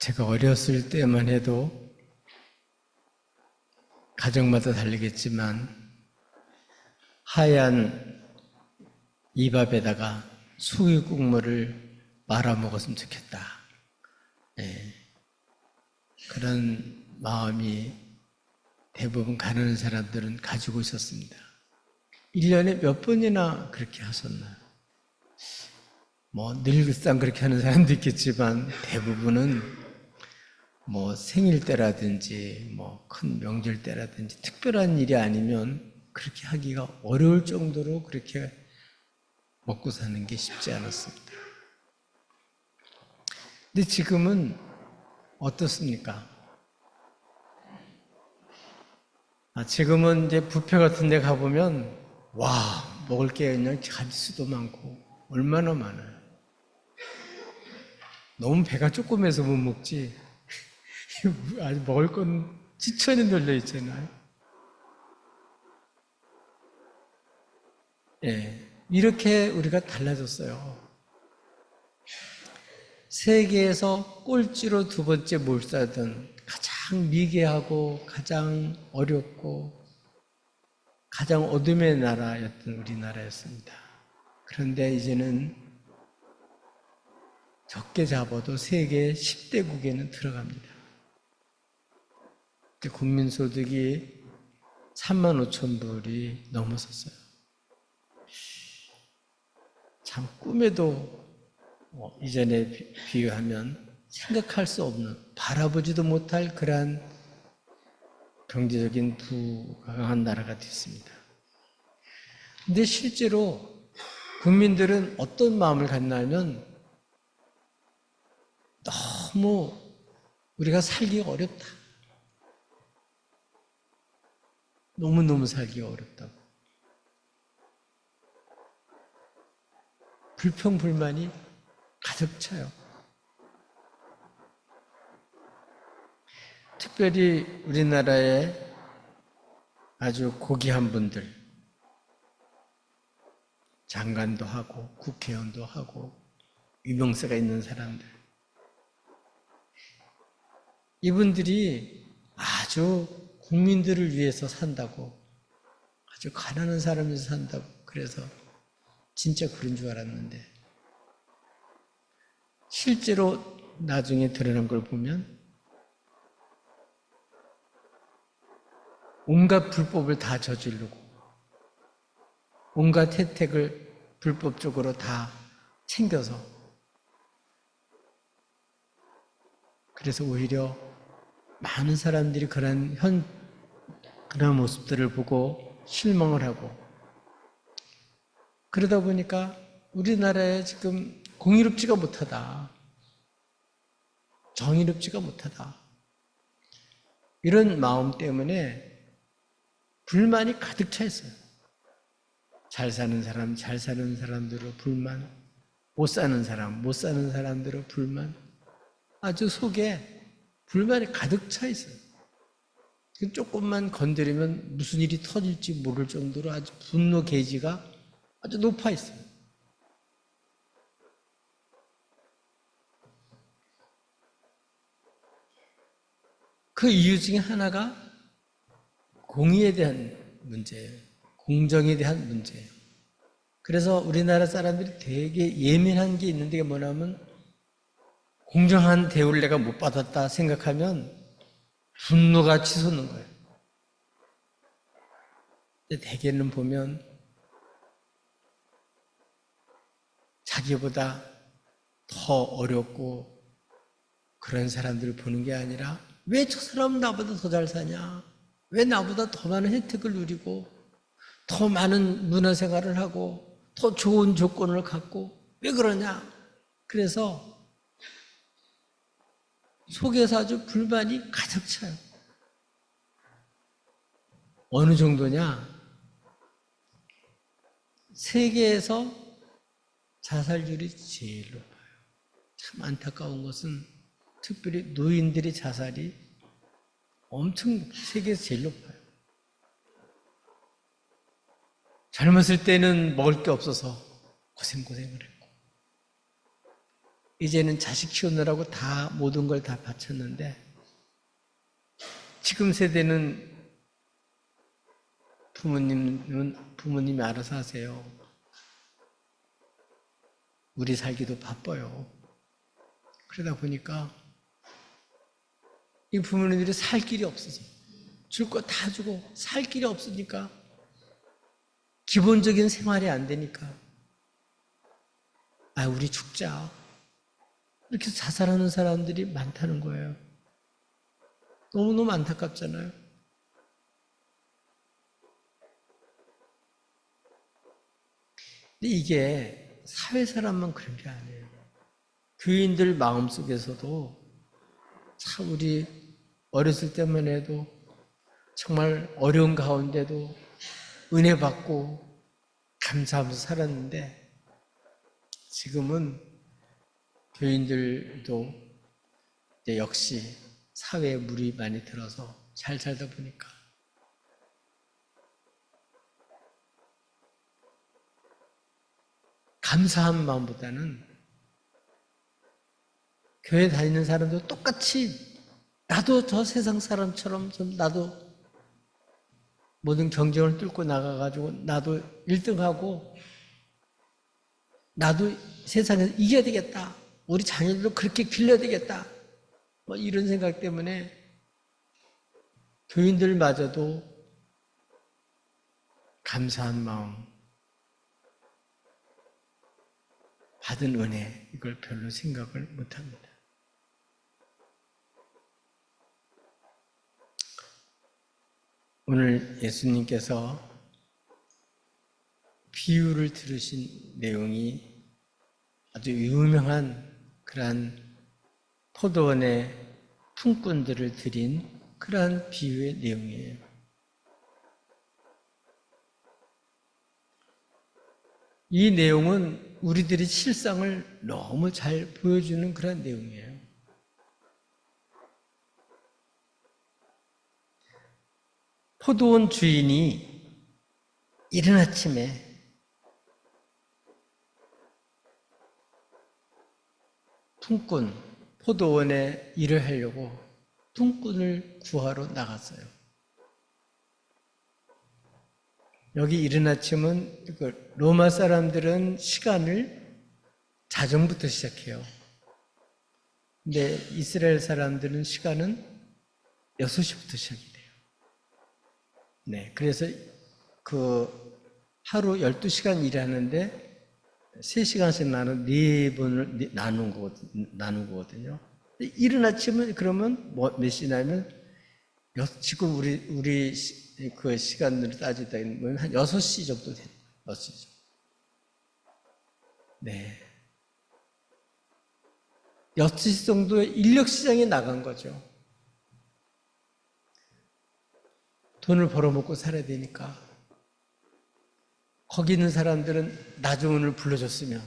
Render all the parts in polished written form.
제가 어렸을 때만 해도 가정마다 다르겠지만 하얀 이밥에다가 수육 국물을 말아 먹었으면 좋겠다. 네. 그런 마음이 대부분 가난한 사람들은 가지고 있었습니다. 1년에 몇 번이나 그렇게 하셨나요? 늘상 그렇게 하는 사람도 있겠지만 대부분은 생일 때라든지 큰 명절 때라든지 특별한 일이 아니면 그렇게 하기가 어려울 정도로 그렇게 먹고 사는 게 쉽지 않았습니다. 근데 지금은 어떻습니까? 지금은 이제 뷔페 같은 데 가보면 먹을 게 그냥 가지수도 많고 얼마나 많아요. 너무 배가 조그매서 못 먹지 아직 먹을 건 지천이 널려 있잖아요. 이렇게 우리가 달라졌어요. 세계에서 꼴찌로 두 번째 몰살던 가장 미개하고 가장 어렵고 가장 어둠의 나라였던 우리나라였습니다. 그런데 이제는 적게 잡아도 세계 10대국에는 들어갑니다. 국민소득이 35,000불이 넘어섰어요. 참 꿈에도 이전에 비유하면 생각할 수 없는, 바라보지도 못할 그러한 경제적인 부가 강한 나라가 됐습니다. 근데 실제로 국민들은 어떤 마음을 갖냐면 너무 우리가 살기가 어렵다. 너무너무 살기가 어렵다고. 불평불만이 가득 차요. 특별히 우리나라에 아주 고귀한 분들, 장관도 하고 국회의원도 하고 유명세가 있는 사람들, 이분들이 아주 국민들을 위해서 산다고, 아주 가난한 사람에서 산다고 그래서 진짜 그런 줄 알았는데 실제로 나중에 드러난 걸 보면 온갖 불법을 다 저지르고 온갖 혜택을 불법적으로 다 챙겨서, 그래서 오히려 많은 사람들이 그런 모습들을 보고 실망을 하고, 그러다 보니까 우리나라에 지금 공의롭지가 못하다, 정의롭지가 못하다, 이런 마음 때문에 불만이 가득 차 있어요. 잘 사는 사람, 잘 사는 사람들로 불만, 못 사는 사람, 못 사는 사람들로 불만, 아주 속에 불만이 가득 차 있어요. 조금만 건드리면 무슨 일이 터질지 모를 정도로 아주 분노 게이지가 아주 높아 있어요. 그 이유 중에 하나가 공의에 대한 문제예요. 공정에 대한 문제예요. 그래서 우리나라 사람들이 되게 예민한 게 있는 게 뭐냐면, 공정한 대우를 내가 못 받았다 생각하면 분노가 치솟는 거예요. 근데 대개는 보면 자기보다 더 어렵고 그런 사람들을 보는 게 아니라, 왜 저 사람은 나보다 더 잘 사냐? 왜 나보다 더 많은 혜택을 누리고 더 많은 문화생활을 하고 더 좋은 조건을 갖고 왜 그러냐? 그래서 속에서 아주 불만이 가득 차요. 어느 정도냐? 세계에서 자살률이 제일 높아요. 참 안타까운 것은 특별히 노인들의 자살이 엄청 세계에서 제일 높아요. 젊었을 때는 먹을 게 없어서 고생을 했고, 이제는 자식 키우느라고 다 모든 걸 다 바쳤는데 지금 세대는 부모님이 알아서 하세요. 우리 살기도 바빠요. 그러다 보니까 이 부모님들이 살 길이 없어서 줄 거 다 주고 살 길이 없으니까 기본적인 생활이 안 되니까 우리 죽자 이렇게 자살하는 사람들이 많다는 거예요. 너무너무 안타깝잖아요. 근데 이게 사회 사람만 그런 게 아니에요. 교인들 마음속에서도 참 우리 어렸을 때만 해도 정말 어려운 가운데도 은혜 받고 감사하면서 살았는데 지금은 교인들도 이제 역시 사회에 물이 많이 들어서 잘 살다 보니까 감사한 마음보다는 교회 다니는 사람도 똑같이 나도 저 세상 사람처럼 좀 나도 모든 경쟁을 뚫고 나가가지고 나도 1등하고 나도 세상에서 이겨야 되겠다. 우리 자녀들도 그렇게 길러야 되겠다. 뭐 이런 생각 때문에 교인들마저도 감사한 마음, 받은 은혜 이걸 별로 생각을 못합니다. 오늘 예수님께서 비유를 들으신 내용이 아주 유명한 그러한 포도원의 품꾼들을 드린 그러한 비유의 내용이에요. 이 내용은 우리들의 실상을 너무 잘 보여주는 그런 내용이에요. 포도원 주인이 이른 아침에 품꾼, 포도원에 일을 하려고 품꾼을 구하러 나갔어요. 여기 이른 아침은 로마 사람들은 시간을 자정부터 시작해요. 근데 이스라엘 사람들은 시간은 6시부터 시작이 돼요. 네, 그래서 하루 12시간 일하는데 3시간씩 나눈 4번을 나눈 거거든요. 이른 아침은 그러면 몇 시냐면 지금 우리 그 시간으로 따지다 보면 한 6시 정도 돼요. 6시 정도. 네. 6시 정도에 인력 시장에 나간 거죠. 돈을 벌어먹고 살아야 되니까. 거기 있는 사람들은 나 좀 오늘 불러줬으면,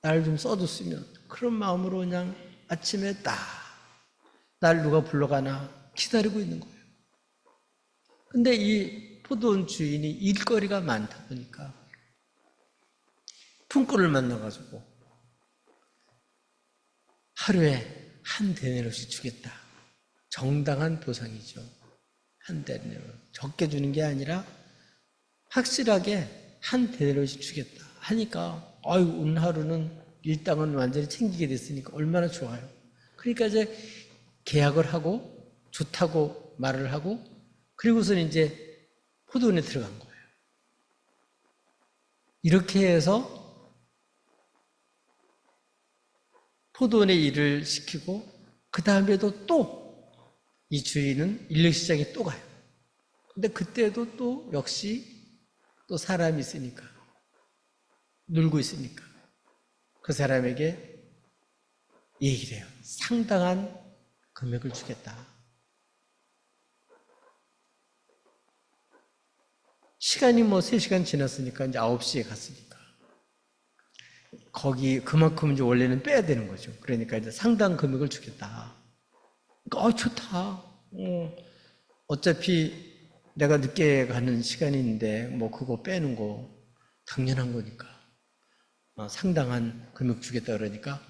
날 좀 써줬으면, 그런 마음으로 그냥 아침에 날 누가 불러가나 기다리고 있는 거예요. 근데 이 포도원 주인이 일거리가 많다 보니까 품꾼을 만나가지고 하루에 한 데나리오씩 주겠다. 정당한 보상이죠. 한 데나리오. 적게 주는 게 아니라 확실하게 한 데나리오씩 주겠다 하니까 오늘 하루는 일당은 완전히 챙기게 됐으니까 얼마나 좋아요. 그러니까 이제 계약을 하고 좋다고 말을 하고 그리고서는 이제 포도원에 들어간 거예요. 이렇게 해서 포도원에 일을 시키고 그 다음에도 또 이 주인은 인력시장에 또 가요. 근데 그때도 또 역시 또 사람이 있으니까 놀고 있으니까 그 사람에게 얘기를 해요. 상당한 금액을 주겠다. 시간이 3시간 지났으니까 이제 9시에 갔으니까 거기 그만큼 이제 원래는 빼야 되는 거죠. 그러니까 이제 상당 금액을 주겠다. 그러니까 좋다. 어차피 내가 늦게 가는 시간인데 그거 빼는 거 당연한 거니까 상당한 금액 주겠다 그러니까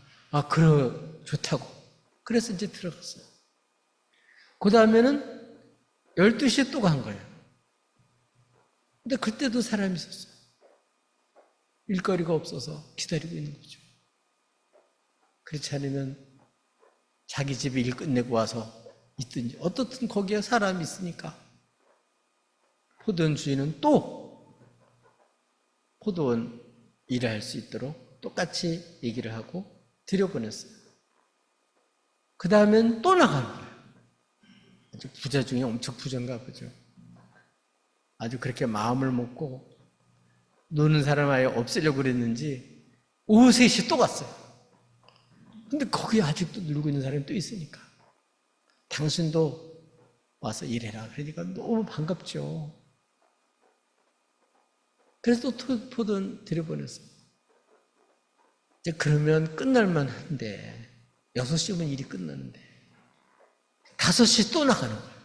좋다고. 그래서 이제 들어갔어요. 그 다음에는 12시에 또 간 거예요. 근데 그때도 사람이 있었어요. 일거리가 없어서 기다리고 있는 거죠. 그렇지 않으면 자기 집에 일 끝내고 와서 있든지, 어떻든 거기에 사람이 있으니까 포도원 주인은 또 포도원 일할 수 있도록 똑같이 얘기를 하고 들여보냈어요. 그 다음엔 또 나가는 거예요. 아주 부자 중에 엄청 부자인가 보죠. 아주 그렇게 마음을 먹고 노는 사람 아예 없애려고 그랬는지 오후 3시 또 갔어요. 근데 거기에 아직도 놀고 있는 사람이 또 있으니까 당신도 와서 일해라. 그러니까 너무 반갑죠. 그래서 또 포도원 들여보냈어요. 이제 그러면 끝날만 한데 6시면 일이 끝나는데 5시 또 나가는 거예요.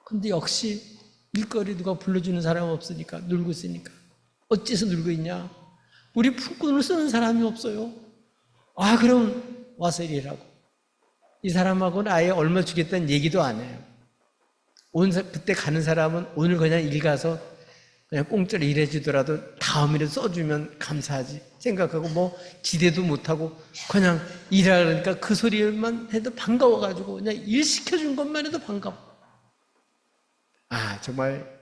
근데 역시 일거리 누가 불러주는 사람 없으니까 놀고 있으니까 어째서 놀고 있냐? 우리 품꾼을 쓰는 사람이 없어요. 그럼 와서 일하라고. 이 사람하고는 아예 얼마 주겠다는 얘기도 안 해요. 그때 가는 사람은 오늘 그냥 일 가서 그냥 공짜로 일해주더라도 다음이라도 써주면 감사하지 생각하고 뭐 기대도 못하고 그냥 일하려니까 그 소리만 해도 반가워가지고 그냥 일 시켜준 것만 해도 반가워. 정말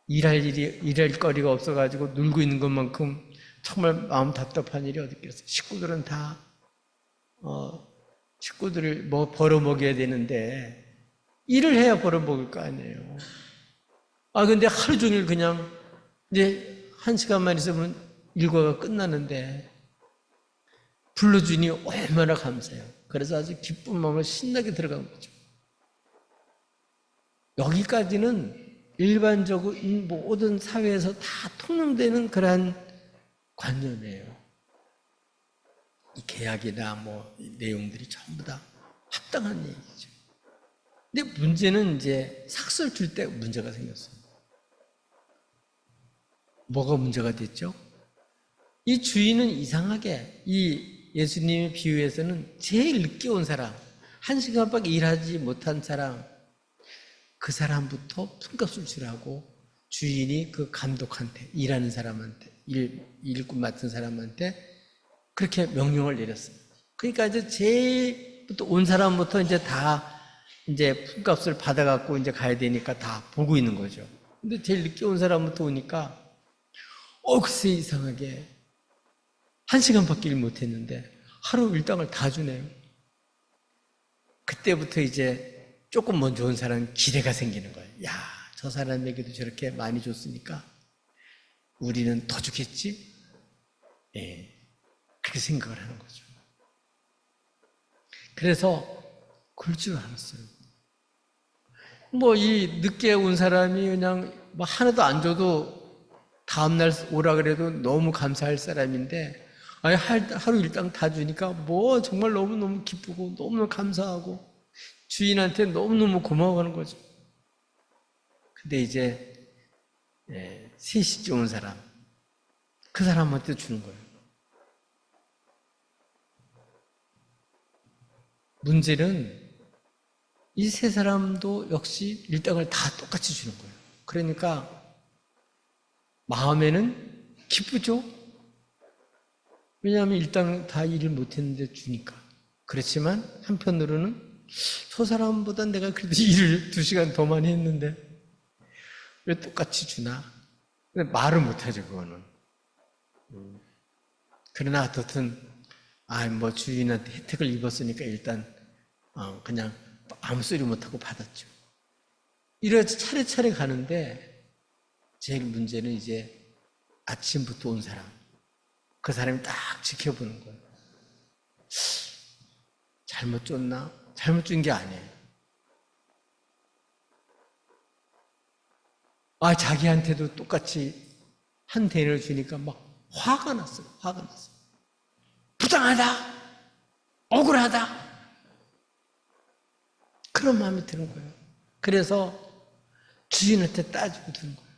일할 거리가 없어가지고 놀고 있는 것만큼 정말 마음 답답한 일이 어디 있겠어요. 식구들은 다 식구들을 뭐 벌어먹여야 되는데 일을 해야 벌어먹을 거 아니에요. 근데 하루 종일 그냥 이제 1시간만 있으면 일과가 끝나는데 불러주니 얼마나 감사해요. 그래서 아주 기쁜 마음으로 신나게 들어간 거죠. 여기까지는 일반적으로 모든 사회에서 다 통용되는 그러한 관념이에요. 이 계약이나 뭐 내용들이 전부 다 합당한 얘기죠. 근데 문제는 이제 삭설 줄 때 문제가 생겼어요. 뭐가 문제가 됐죠? 이 주인은 이상하게 이 예수님의 비유에서는 제일 늦게 온 사람, 1시간밖에 일하지 못한 사람, 그 사람부터 품값을 주라고 주인이 그 감독한테, 일하는 사람한테, 일꾼 맡은 사람한테 그렇게 명령을 내렸어요. 그러니까 이제 제일부터 온 사람부터 이제 다 이제 품값을 받아갖고 이제 가야 되니까 다 보고 있는 거죠. 근데 제일 늦게 온 사람부터 오니까 글쎄 이상하게 1시간밖에 일 못했는데 하루 일당을 다 주네요. 그때부터 이제 조금 먼저 온 사람은 기대가 생기는 거예요. 저 사람에게도 저렇게 많이 줬으니까 우리는 더 주겠지? 그렇게 생각을 하는 거죠. 그래서 그럴 줄 알았어요. 이 늦게 온 사람이 그냥 하나도 안 줘도 다음날 오라 그래도 너무 감사할 사람인데 하루 일당 다 주니까 정말 너무너무 기쁘고 너무너무 감사하고 주인한테 너무너무 고마워하는 거죠. 근데 이제 3시쯤 온 사람, 그 사람한테 주는 거예요. 문제는 이 3사람도 역시 일당을 다 똑같이 주는 거예요. 그러니까 마음에는 기쁘죠? 왜냐하면 일당 다 일을 못했는데 주니까. 그렇지만 한편으로는 저 사람보다 내가 그래도 일을 2시간 더 많이 했는데 왜 똑같이 주나? 근데 말을 못하죠, 그거는. 그러나 어떻든 주인한테 혜택을 입었으니까 일단 그냥 아무 소리 못하고 받았죠. 이래서 차례차례 가는데 제일 문제는 이제 아침부터 온 사람, 그 사람이 딱 지켜보는 거예요. 잘못 줬나? 잘못 준 게 아니에요. 자기한테도 똑같이 한 대를 주니까 화가 났어요. 화가 났어요. 부당하다! 억울하다! 그런 마음이 드는 거예요. 그래서 주인한테 따지고 드는 거예요.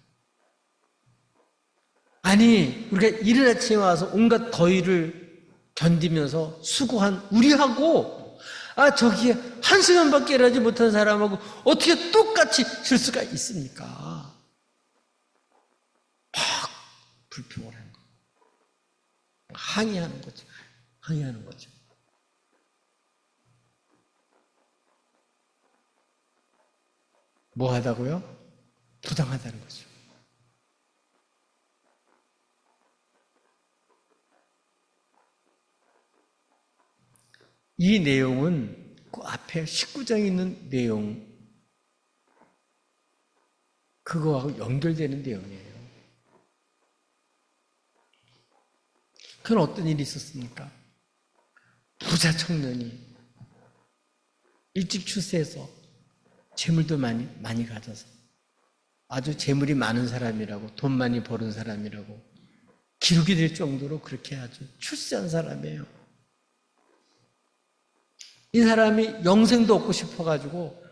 우리가 이른 아침에 와서 온갖 더위를 견디면서 수고한 우리하고 저기에 한시간밖에 일하지 못한 사람하고 어떻게 똑같이 질 수가 있습니까? 막 불평을 하는 거예요. 항의하는 거죠. 항의하는 거죠. 뭐 하다고요? 부당하다는 거죠. 이 내용은 그 앞에 19장에 있는 내용, 그거하고 연결되는 내용이에요. 그건 어떤 일이 있었습니까? 부자 청년이 일찍 출세해서 재물도 많이 가져서 아주 재물이 많은 사람이라고, 돈 많이 버는 사람이라고 기록이 될 정도로 그렇게 아주 출세한 사람이에요. 이 사람이 영생도 얻고 싶어가지고,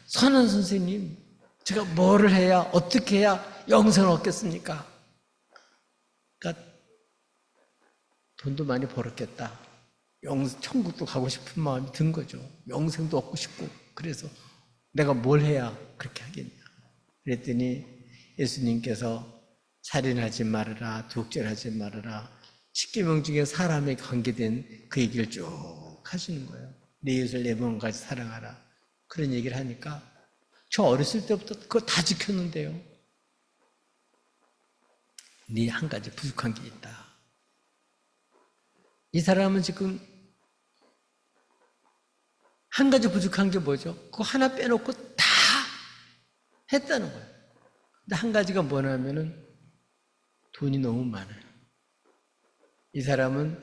선한 선생님, 제가 뭐를 해야, 어떻게 해야 영생을 얻겠습니까? 그러니까 돈도 많이 벌었겠다. 천국도 가고 싶은 마음이 든 거죠. 영생도 얻고 싶고. 그래서 내가 뭘 해야 그렇게 하겠냐. 그랬더니 예수님께서 살인하지 말아라, 독절하지 말아라, 10계명 중에 사람에 관계된 그 얘기를 쭉 하시는 거예요. 내 이웃을 내 몸같이 사랑하라. 그런 얘기를 하니까 저 어렸을 때부터 그거 다 지켰는데요. 네 한 가지 부족한 게 있다. 이 사람은 지금 한 가지 부족한 게 뭐죠? 그거 하나 빼놓고 다 했다는 거예요. 근데 한 가지가 뭐냐면은 돈이 너무 많아요. 이 사람은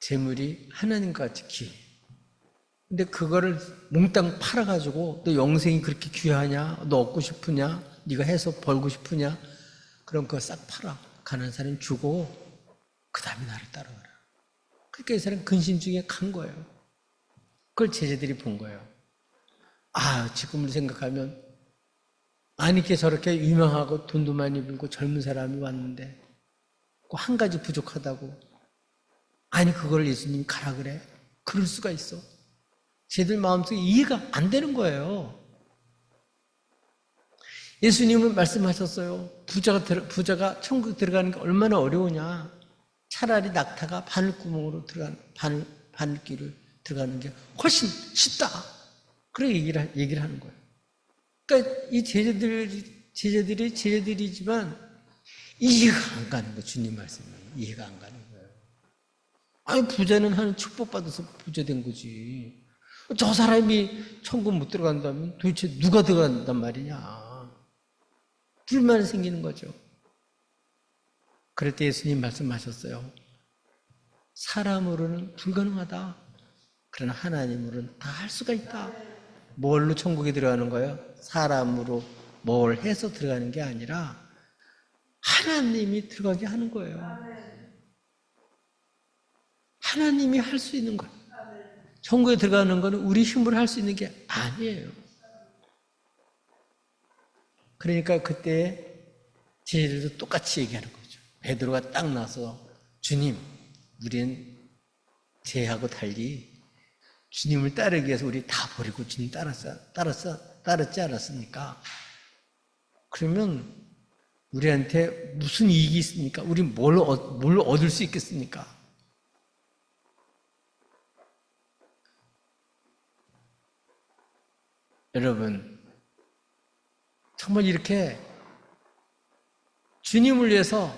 재물이 하나님과 같이 귀해. 근데 그거를 몽땅 팔아가지고 너 영생이 그렇게 귀하냐? 너 얻고 싶으냐? 네가 해서 벌고 싶으냐? 그럼 그거 싹 팔아. 가난한 사람 주고 그 다음에 나를 따라와라. 그러니까 이 사람 근심 중에 간 거예요. 그걸 제자들이 본 거예요. 지금을 생각하면 이렇게 저렇게 유명하고 돈도 많이 벌고 젊은 사람이 왔는데 그 한 가지 부족하다고 그걸 예수님이 가라 그래? 그럴 수가 있어. 쟤들 마음속에 이해가 안 되는 거예요. 예수님은 말씀하셨어요. 부자가 천국 들어가는 게 얼마나 어려우냐. 차라리 낙타가 바늘구멍으로 바늘길을 들어가는 게 훨씬 쉽다. 그렇게 얘기를 하는 거예요. 그러니까 이 제자들이지만 이해가 안 가는 거예요. 주님 말씀이 이해가 안 가는 거예요. 부자는 하는 축복받아서 부자 된 거지. 저 사람이 천국 못 들어간다면 도대체 누가 들어간단 말이냐. 불만이 생기는 거죠. 그럴 때 예수님 말씀하셨어요. 사람으로는 불가능하다. 그러나 하나님으로는 다 할 수가 있다. 뭘로 천국에 들어가는 거예요? 사람으로 뭘 해서 들어가는 게 아니라 하나님이 들어가게 하는 거예요. 하나님이 할 수 있는 거예요. 천국에 들어가는 거는 우리 힘으로 할 수 있는 게 아니에요. 그러니까 그때 제자들도 똑같이 얘기하는 거죠. 베드로가 딱 나서 주님, 우리는 쟤하고 달리 주님을 따르기 위해서 우리 다 버리고 주님 따랐지 않았습니까? 그러면 우리한테 무슨 이익이 있습니까? 우리 뭘 얻을 수 있겠습니까? 여러분, 정말 이렇게 주님을 위해서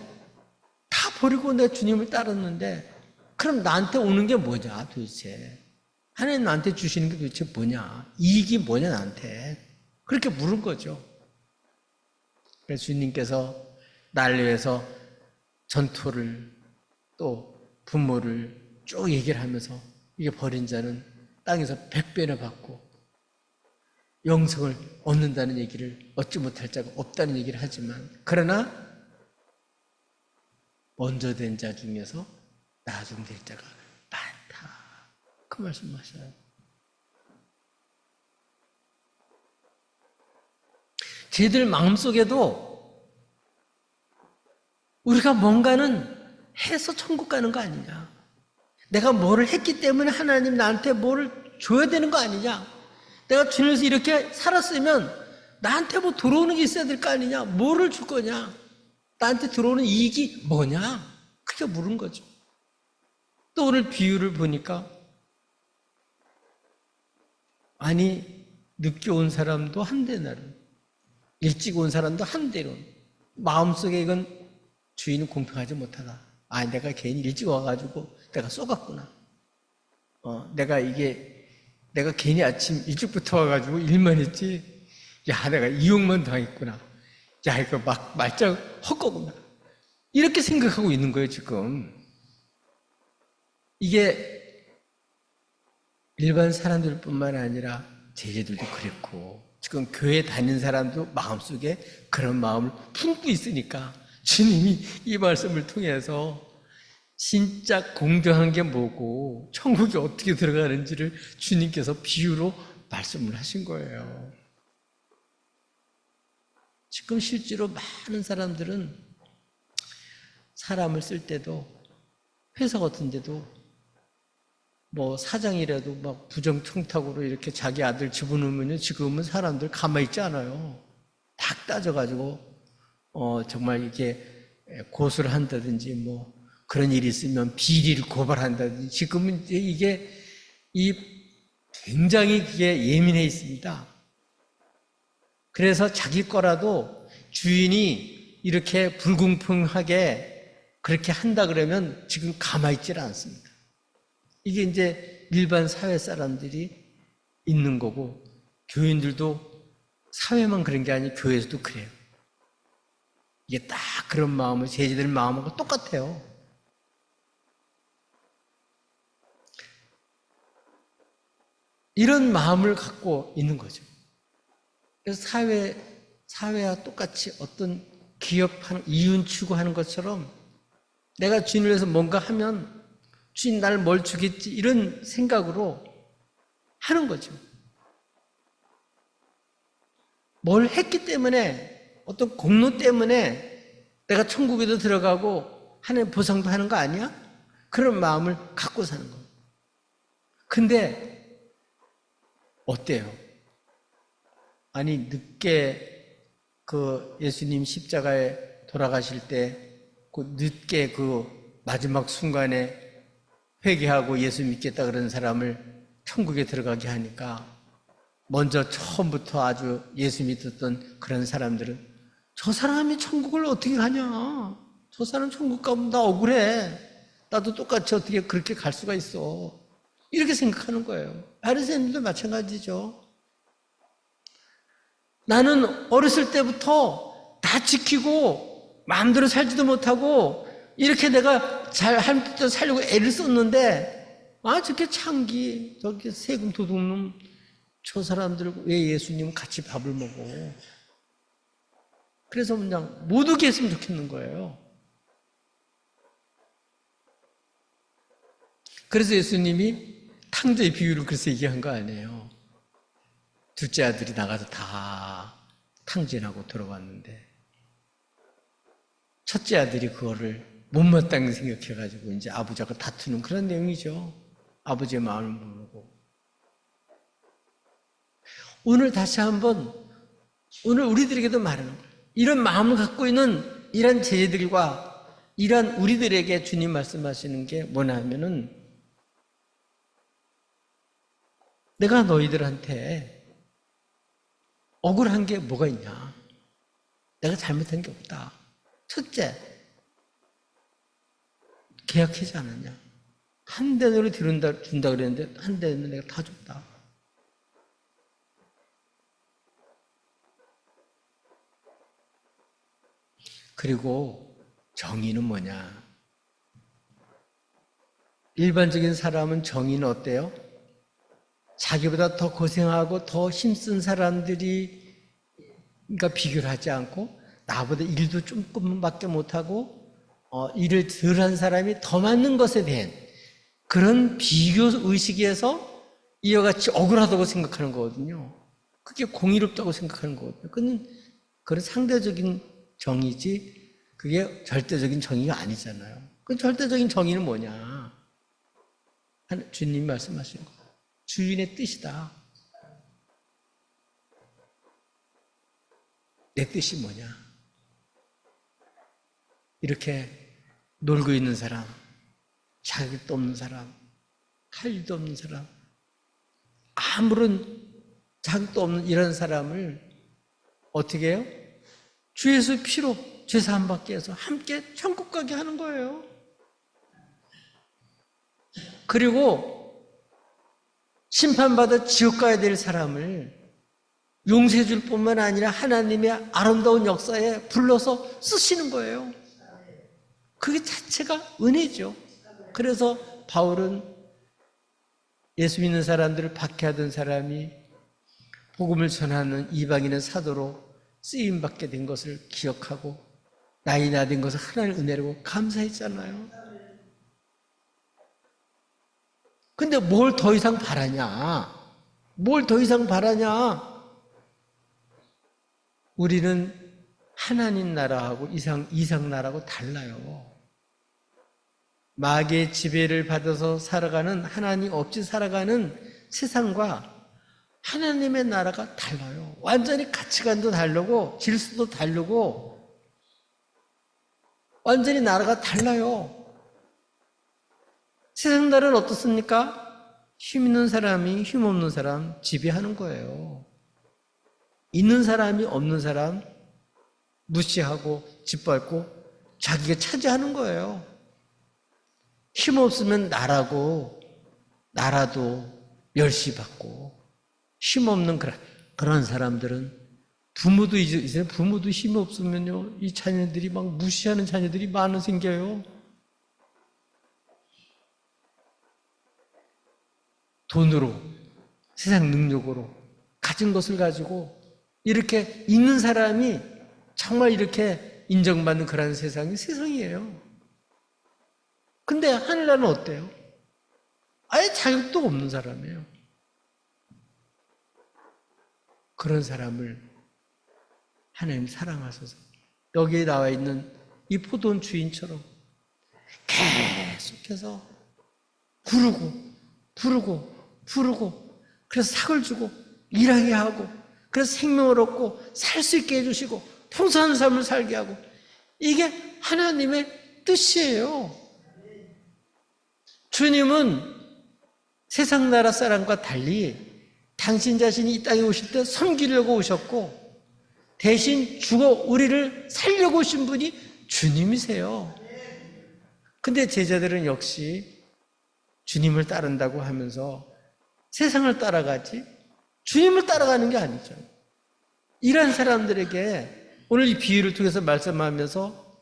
다 버리고 내가 주님을 따랐는데 그럼 나한테 오는 게 뭐냐 도대체. 하나님 나한테 주시는 게 도대체 뭐냐. 이익이 뭐냐 나한테. 그렇게 물은 거죠. 그래서 주님께서 나를 위해서 전토를 또 분모를 쭉 얘기를 하면서 이게 버린 자는 땅에서 100배나 받고 영생을 얻는다는 얘기를 얻지 못할 자가 없다는 얘기를 하지만 그러나 먼저 된 자 중에서 나중 될 자가 많다. 그 말씀하셔요. 쟤들 마음속에도 우리가 뭔가는 해서 천국 가는 거 아니냐. 내가 뭐를 했기 때문에 하나님 나한테 뭐를 줘야 되는 거 아니냐? 내가 주님에서 이렇게 살았으면 나한테 뭐 들어오는 게 있어야 될 거 아니냐? 뭐를 줄 거냐? 나한테 들어오는 이익이 뭐냐? 그렇게 물은 거죠. 또 오늘 비유를 보니까 아니 늦게 온 사람도 한 데나름, 일찍 온 사람도 한 대로 마음속에 이건 주인은 공평하지 못하다. 아, 내가 괜히 일찍 와가지고 내가 쏘갔구나. 내가 괜히 아침 일찍부터 와가지고 일만 했지. 야, 내가 이용만 당했구나. 야, 이거 막 말짱 헛거구나. 이렇게 생각하고 있는 거예요, 지금. 이게 일반 사람들뿐만 아니라 제자들도 그랬고, 지금 교회 다니는 사람도 마음속에 그런 마음을 품고 있으니까 주님이 이 말씀을 통해서 진짜 공정한 게 뭐고 천국이 어떻게 들어가는지를 주님께서 비유로 말씀을 하신 거예요. 지금 실제로 많은 사람들은 사람을 쓸 때도 회사 같은 데도 뭐 사장이라도 막 부정청탁으로 이렇게 자기 아들 집어넣으면 지금은 사람들 가만히 있지 않아요. 딱 따져가지고 정말 이렇게 고소를 한다든지 뭐 그런 일이 있으면 비리를 고발한다든지 지금은 이제 굉장히 그게 예민해 있습니다. 그래서 자기 거라도 주인이 이렇게 불공평하게 그렇게 한다 그러면 지금 가만히 있질 않습니다. 이게 이제 일반 사회 사람들이 있는 거고, 교인들도 사회만 그런 게 아니고 교회에서도 그래요. 이게 딱 그런 마음을, 제자들 마음하고 똑같아요. 이런 마음을 갖고 있는 거죠. 그래서 사회와 똑같이 어떤 기업하는, 이윤 추구하는 것처럼 내가 주인을 위해서 뭔가 하면 주인 나를 뭘 주겠지 이런 생각으로 하는 거죠. 뭘 했기 때문에 어떤 공로 때문에 내가 천국에도 들어가고 하나님 보상도 하는 거 아니야? 그런 마음을 갖고 사는 거예요. 근데 어때요? 아니 늦게 그 예수님 십자가에 돌아가실 때 그 늦게 그 마지막 순간에 회개하고 예수 믿겠다 그런 사람을 천국에 들어가게 하니까 먼저 처음부터 아주 예수 믿었던 그런 사람들은 저 사람이 천국을 어떻게 가냐? 저 사람 천국 가면 나 억울해. 나도 똑같이 어떻게 그렇게 갈 수가 있어. 이렇게 생각하는 거예요. 바리새인들도 마찬가지죠. 나는 어렸을 때부터 다 지키고 마음대로 살지도 못하고 이렇게 내가 잘 할 때 살려고 애를 썼는데 저렇게 창기 저렇게 세금 도둑놈 저 사람들 왜 예수님 같이 밥을 먹어. 그래서 그냥 못 오게 했으면 좋겠는 거예요. 그래서 예수님이 탕자의 비유를 그래서 얘기한 거 아니에요. 둘째 아들이 나가서 다 탕진하고 들어왔는데 첫째 아들이 그거를 못마땅히 생각해가지고 이제 아버지하고 다투는 그런 내용이죠. 아버지의 마음을 모르고. 오늘 다시 한번 오늘 우리들에게도 말하는 거예요. 이런 마음을 갖고 있는 이런 제자들과 이런 우리들에게 주님 말씀하시는 게 뭐냐 하면은 내가 너희들한테 억울한 게 뭐가 있냐? 내가 잘못한 게 없다. 첫째, 계약하지 않았냐? 한 대너리 준다 그랬는데 한 대는 내가 다 줬다. 그리고 정의는 뭐냐? 일반적인 사람은 정의는 어때요? 자기보다 더 고생하고 더 힘쓴 사람들이 그러니까 비교를 하지 않고 나보다 일도 조금밖에 못하고 일을 덜한 사람이 더 많은 것에 대한 그런 비교 의식에서 이와 같이 억울하다고 생각하는 거거든요. 그게 공의롭다고 생각하는 거거든요. 그건 상대적인 정의지 그게 절대적인 정의가 아니잖아요. 그 절대적인 정의는 뭐냐? 주님이 말씀하시는 거예요. 주인의 뜻이다. 내 뜻이 뭐냐? 이렇게 놀고 있는 사람, 자격도 없는 사람, 할 일도 없는 사람, 아무런 자격도 없는 이런 사람을 어떻게 해요? 주 예수 피로 죄사함 받게 해서 함께 천국 가게 하는 거예요. 그리고 심판받아 지옥 가야 될 사람을 용서해 줄 뿐만 아니라 하나님의 아름다운 역사에 불러서 쓰시는 거예요. 그게 자체가 은혜죠. 그래서 바울은 예수 믿는 사람들을 박해하던 사람이 복음을 전하는 이방인의 사도로 쓰임받게 된 것을 기억하고 나이 나 된 것을 하나님의 은혜라고 감사했잖아요. 근데 뭘 더 이상 바라냐? 뭘 더 이상 바라냐? 우리는 하나님 나라하고 이상 나라하고 달라요. 마귀의 지배를 받아서 살아가는, 하나님 없이 살아가는 세상과 하나님의 나라가 달라요. 완전히 가치관도 다르고 질서도 다르고 완전히 나라가 달라요. 세상 나라는 어떻습니까? 힘 있는 사람이 힘 없는 사람 지배하는 거예요. 있는 사람이 없는 사람 무시하고 짓밟고 자기가 차지하는 거예요. 힘 없으면 나라도 멸시받고, 힘 없는 그런 사람들은 부모도 이제 부모도 힘이 없으면요, 이 자녀들이 막 무시하는 자녀들이 많이 생겨요. 돈으로, 세상 능력으로 가진 것을 가지고 이렇게 있는 사람이 정말 이렇게 인정받는 그런 세상이에요. 근데 하늘나라는 어때요? 아예 자격도 없는 사람이에요. 그런 사람을 하나님 사랑하셔서 여기에 나와 있는 이 포도원 주인처럼 계속해서 부르고 그래서 삭을 주고 일하게 하고 그래서 생명을 얻고 살 수 있게 해주시고 풍성한 삶을 살게 하고, 이게 하나님의 뜻이에요. 주님은 세상 나라 사람과 달리 당신 자신이 이 땅에 오실 때 섬기려고 오셨고 대신 죽어 우리를 살려고 오신 분이 주님이세요. 근데 제자들은 역시 주님을 따른다고 하면서 세상을 따라가지 주님을 따라가는 게 아니죠. 이런 사람들에게 오늘 이 비유를 통해서 말씀하면서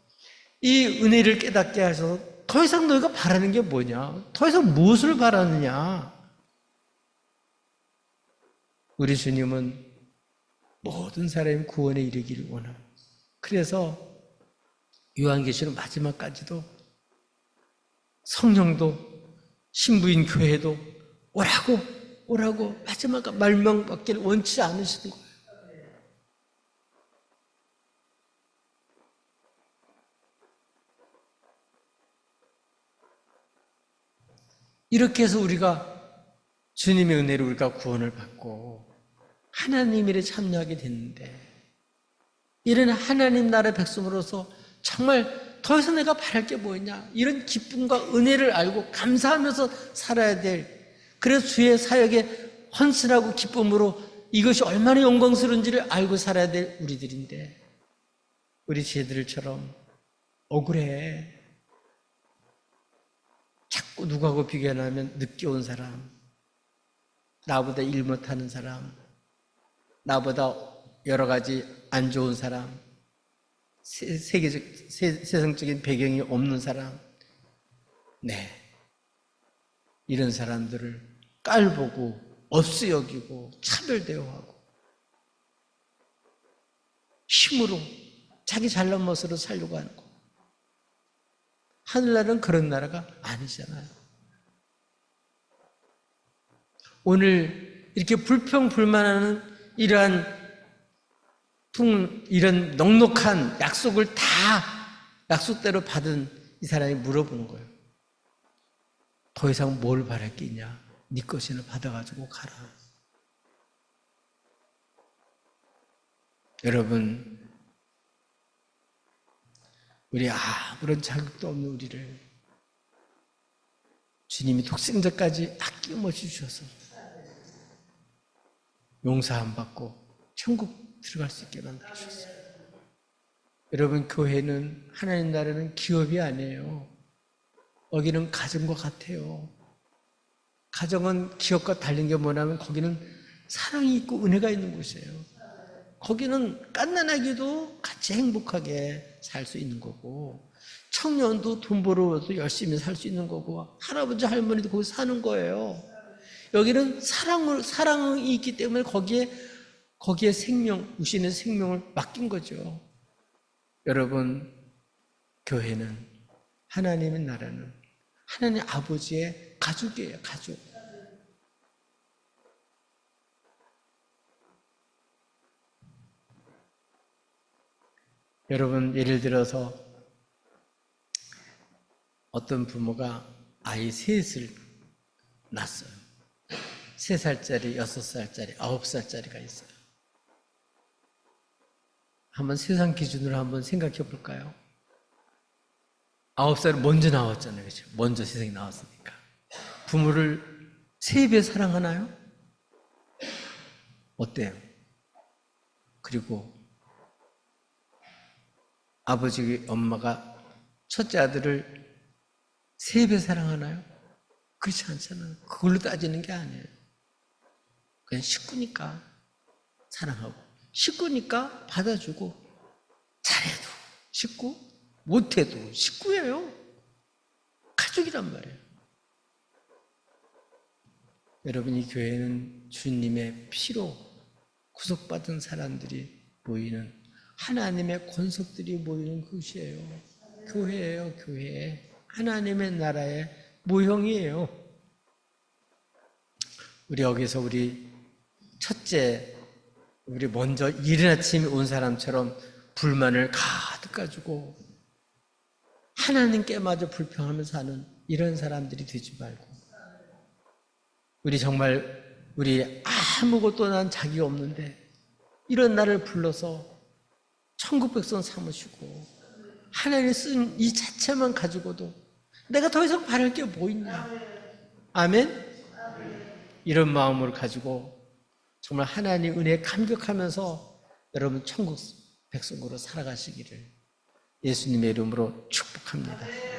이 은혜를 깨닫게 하셔서 더 이상 너희가 바라는 게 뭐냐? 더 이상 무엇을 바라느냐? 우리 주님은 모든 사람이 구원에 이르기를 원합니다. 그래서 요한계시록 마지막까지도 성령도 신부인 교회도 오라고 마지막 말명받기를 원치 않으시는 거예요. 이렇게 해서 우리가 주님의 은혜로 우리가 구원을 받고 하나님 일에 참여하게 됐는데, 이런 하나님 나라의 백성으로서 정말 더 이상 내가 바랄 게 뭐냐, 이런 기쁨과 은혜를 알고 감사하면서 살아야 될, 그래서 주의 사역에 헌신하고 기쁨으로 이것이 얼마나 영광스러운지를 알고 살아야 될 우리들인데, 우리 제자들처럼 억울해. 자꾸 누구하고 비교하면 늦게 온 사람, 나보다 일 못하는 사람, 나보다 여러 가지 안 좋은 사람, 세상적인 배경이 없는 사람, 이런 사람들을 깔보고 없이 여기고 차별 대우하고 힘으로 자기 잘난 멋으로 살려고 하는 거. 하늘나라는 그런 나라가 아니잖아요. 오늘 이렇게 불평불만하는 이런 넉넉한 약속을 다 약속대로 받은 이 사람이 물어보는 거예요. 더 이상 뭘 바랄 게 있냐? 네 것이나 받아가지고 가라. 여러분, 우리 아무런 자격도 없는 우리를 주님이 독생자까지 아낌없이 주셔서 용서 안 받고 천국 들어갈 수 있게 만들어주셨어요. 여러분, 교회는, 하나님 나라는 기업이 아니에요. 여기는 가정과 같아요. 가정은 기업과 다른 게 뭐냐면 거기는 사랑이 있고 은혜가 있는 곳이에요. 거기는 갓난아기도 같이 행복하게 살 수 있는 거고, 청년도 돈 벌어서 열심히 살 수 있는 거고, 할아버지 할머니도 거기 사는 거예요. 여기는 사랑이 있기 때문에 거기에 생명, 우신의 생명을 맡긴 거죠. 여러분, 교회는, 하나님의 나라는 하나님 아버지의 가족이에요, 가족. 여러분, 예를 들어서 어떤 부모가 아이 셋을 낳았어요. 3살짜리, 6살짜리, 9살짜리가 있어요. 한번 세상 기준으로 한번 생각해 볼까요? 9살은 먼저 나왔잖아요. 그렇죠? 먼저 세상에 나왔으니까. 부모를 3배 사랑하나요? 어때요? 그리고 아버지, 엄마가 첫째 아들을 3배 사랑하나요? 그렇지 않잖아요. 그걸로 따지는 게 아니에요. 그냥 식구니까 사랑하고, 식구니까 받아주고, 잘해도 식구, 못해도 식구예요. 가족이란 말이에요. 여러분, 이 교회는 주님의 피로 구속받은 사람들이 모이는, 하나님의 권속들이 모이는 곳이에요. 교회예요, 교회. 하나님의 나라의 모형이에요. 우리 여기서 첫째, 우리 먼저 이른 아침에 온 사람처럼 불만을 가득 가지고 하나님께마저 불평하며 사는 이런 사람들이 되지 말고, 우리 아무것도 난 자기가 없는데 이런 나를 불러서 천국 백성 삼으시고 하나님이 쓴 이 자체만 가지고도 내가 더 이상 바랄 게 뭐 있냐. 아멘? 이런 마음을 가지고 정말 하나님 은혜에 감격하면서 여러분 천국 백성으로 살아가시기를 예수님의 이름으로 축복합니다.